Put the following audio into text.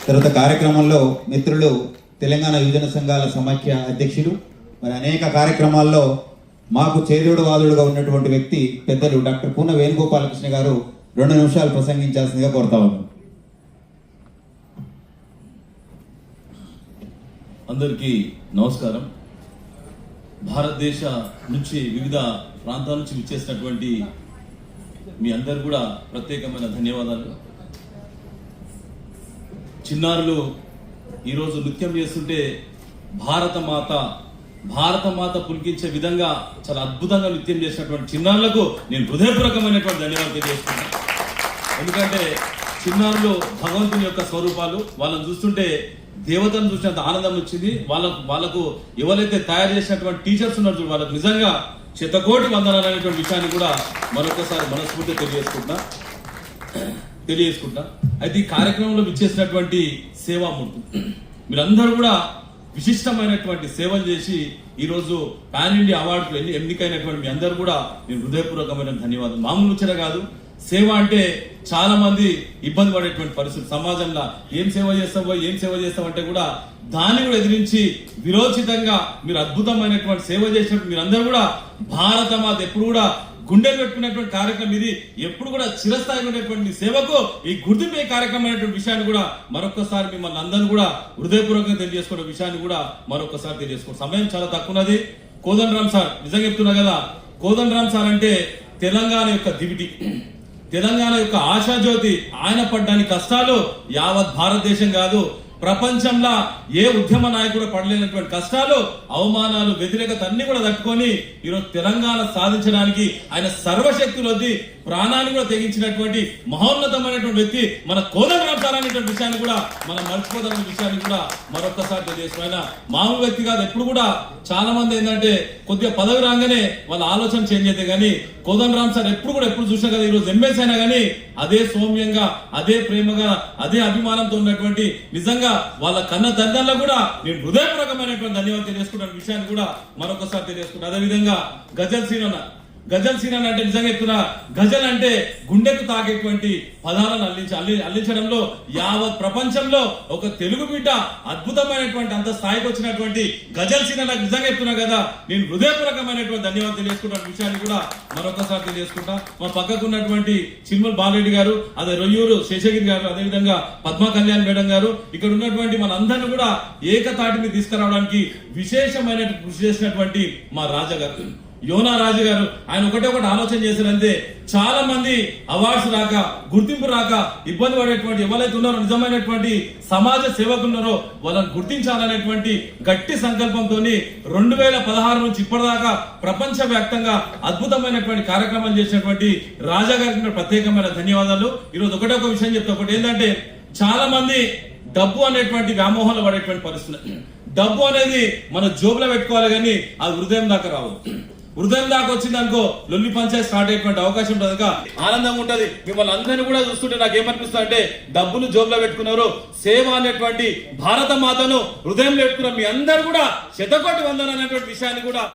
తర్వాత కార్యక్రమంలో మిత్రులు తెలంగాణ యువజన సంఘాల సమాఖ్య అధ్యక్షులు, మరి అనేక కార్యక్రమాల్లో మాకు చేదోడు వాదుడుగా ఉన్నటువంటి వ్యక్తి పెద్దలు డాక్టర్ పూర్ణ వేణుగోపాలకృష్ణ గారు 2 నిమిషాలు ప్రసంగించాల్సిందిగా కోరుతా ఉన్నాను. అందరికీ నమస్కారం. భారతదేశ నుంచి వివిధ ప్రాంతాల నుంచి విచ్చేసినటువంటి మీ అందరు కూడా ప్రత్యేకమైన ధన్యవాదాలు. చిన్నారులు ఈరోజు నృత్యం చేస్తుంటే భారత మాత పులికించే విధంగా చాలా అద్భుతంగా నృత్యం చేసినటువంటి చిన్నారులకు నేను హృదయపూర్వకమైనటువంటి ధన్యవాదాలు తెలియజేస్తున్నాను. ఎందుకంటే చిన్నారులు భగవంతుని యొక్క స్వరూపాలు. వాళ్ళని చూస్తుంటే దేవతను చూసినంత ఆనందం వచ్చింది. వాళ్ళకు ఎవరైతే తయారు చేసినటువంటి టీచర్స్ ఉన్నారు వాళ్ళకు నిజంగా శతకోటి వందనాలు అనేటువంటి విషయాన్ని కూడా మరొకసారి మనస్ఫూర్తిగా తెలియజేసుకుంటా. అయితే ఈ కార్యక్రమంలో విచ్చేసినటువంటి సేవామూర్తి మీరందరూ కూడా విశిష్టమైనటువంటి సేవలు చేసి ఈరోజు పాన్ ఇండియా అవార్డుకు ఎన్నికైనటువంటి మీ అందరూ కూడా నేను హృదయపూర్వకమైన ధన్యవాదాలు. మామూలు ముచ్చట కాదు. సేవ అంటే చాలా మంది ఇబ్బంది పడేటువంటి పరిస్థితి సమాజంలో. ఏం సేవ చేస్తావు అంటే కూడా దాన్ని కూడా ఎదిరించి విరోచితంగా మీరు అద్భుతమైనటువంటి సేవ చేసినట్టు మీరందరూ కూడా భారత మాత ఎప్పుడు కూడా గుండెలు పెట్టుకునేటువంటి కార్యక్రమం ఇది. ఎప్పుడు కూడా చిరస్థాయిగా ఉండేటువంటి సేవకు ఈ గుర్తింపే కార్యక్రమం అనేటువంటి విషయాన్ని కూడా మరొకసారి మిమ్మల్ని అందరూ కూడా హృదయపూర్వకంగా తెలియజేసుకునే విషయాన్ని కూడా మరొకసారి తెలియజేసుకోండి. సమయం చాలా తక్కువ ఉన్నది. కోదండరామ్ సార్ నిజంగా చెప్తున్నా కదా, కోదండరామ్ సార్ అంటే తెలంగాణ యొక్క దివిటి, తెలంగాణ యొక్క ఆశాజ్యోతి. ఆయన పడ్డాని కష్టాలు యావత్ భారతదేశం కాదు ప్రపంచంలో ఏ ఉద్యమ నాయకుడు పడలేనటువంటి కష్టాలు, అవమానాలు, వ్యతిరేకత అన్ని కూడా తట్టుకొని ఈరోజు తెలంగాణ సాధించడానికి ఆయన సర్వశక్తులు వద్ది ప్రాణాన్ని కూడా తెగించినటువంటి మహోన్నతమైనటువంటి వ్యక్తి మన కోదండరామ్ సార్ అనేటువంటి విషయాన్ని కూడా మనం మర్చిపోతామనే విషయాన్ని కూడా మరొకసారి తెలియజేస్తున్నాం. ఆయన మామూలు వ్యక్తి కాదు. ఎప్పుడు కూడా చాలా మంది ఏంటంటే కొద్దిగా పదవి రాగానే వాళ్ళ ఆలోచన చేంజ్ అయితే కానీ కోదండరామ్ సార్ ఎప్పుడు చూసినా కదా ఈరోజు ఎంఎస్ అయినా కానీ అదే సౌమ్యంగా, అదే ప్రేమగా, అదే అభిమానంతో ఉన్నటువంటి నిజంగా వాళ్ళ కన్న తండ్రుల్లో కూడా నేను హృదయపూర్వకమైనటువంటి ధన్యవాదాలు తెలియజేసుకుంటున్న విషయాన్ని కూడా మరొకసారి తెలియజేసుకుంటాను. అదేవిధంగా గజల్ సీన్ అంటే నిజంగా చెప్తున్నా, గజల్ అంటే గుండెకు తాకేటువంటి పదాలను అల్లించడంలో యావత్ ప్రపంచంలో ఒక తెలుగు బిడ్డ అద్భుతమైనటువంటి అంత స్థాయికి వచ్చినటువంటి గజల్ సీన్ నాకు నిజంగా చెప్తున్నా కదా నేను హృదయపూర్వకమైనటువంటి ధన్యవాదాలు తెలియజేసుకుంటున్న విషయాన్ని కూడా మరొకసారి తెలియజేసుకుంటా. మా పక్కకు ఉన్నటువంటి చిల్మల్ బాలరెడ్డి గారు, అదే రొయ్యూరు శేషగిరి గారు, అదేవిధంగా పద్మా కళ్యాణ్ మేడం గారు, ఇక్కడ ఉన్నటువంటి మనందరినీ కూడా ఏకతాటిని తీసుకురావడానికి విశేషమైన కృషి చేసినటువంటి మా రాజా గారు, యోనా రాజు గారు. ఆయన ఒకటి ఆలోచన చేశారంటే చాలా మంది అవార్డ్స్ రాక, గుర్తింపు రాక ఇబ్బంది పడేటువంటి ఎవరైతే ఉన్నారో నిజమైనటువంటి సమాజ సేవకులు ఉన్నారో వాళ్ళని గుర్తించాలనేటువంటి గట్టి సంకల్పంతో 2016 నుంచి ఇప్పటిదాకా ప్రపంచ వ్యాప్తంగా అద్భుతమైనటువంటి కార్యక్రమాలు చేసినటువంటి రాజా గారికి ప్రత్యేకమైన ధన్యవాదాలు. ఈరోజు ఒకటే ఒక విషయం చెప్తా. ఒకటి ఏంటంటే చాలా మంది డబ్బు అనేటువంటి వ్యామోహంలో పడేటువంటి పరిస్థితి. డబ్బు అనేది మన జోబులో పెట్టుకోవాలి కానీ అది హృదయం దాకా రావు. హృదయం దాకా వచ్చింది అనుకో లొల్లి పంచాయతీ స్టార్ట్ అయ్యేటువంటి అవకాశం ఉంటుంది. ఇంకా ఆనందంగా ఉంటది. మిమ్మల్ని అందరినీ కూడా చూస్తుంటే నాకు ఏమనిపిస్తుంది అంటే డబ్బులు జోబులో పెట్టుకున్నారు, సేవ అనేటువంటి భారత మాతను హృదయంలో పెట్టుకున్న మీ అందరూ కూడా శతకోటి వందనాలు అనేటువంటి విషయాన్ని కూడా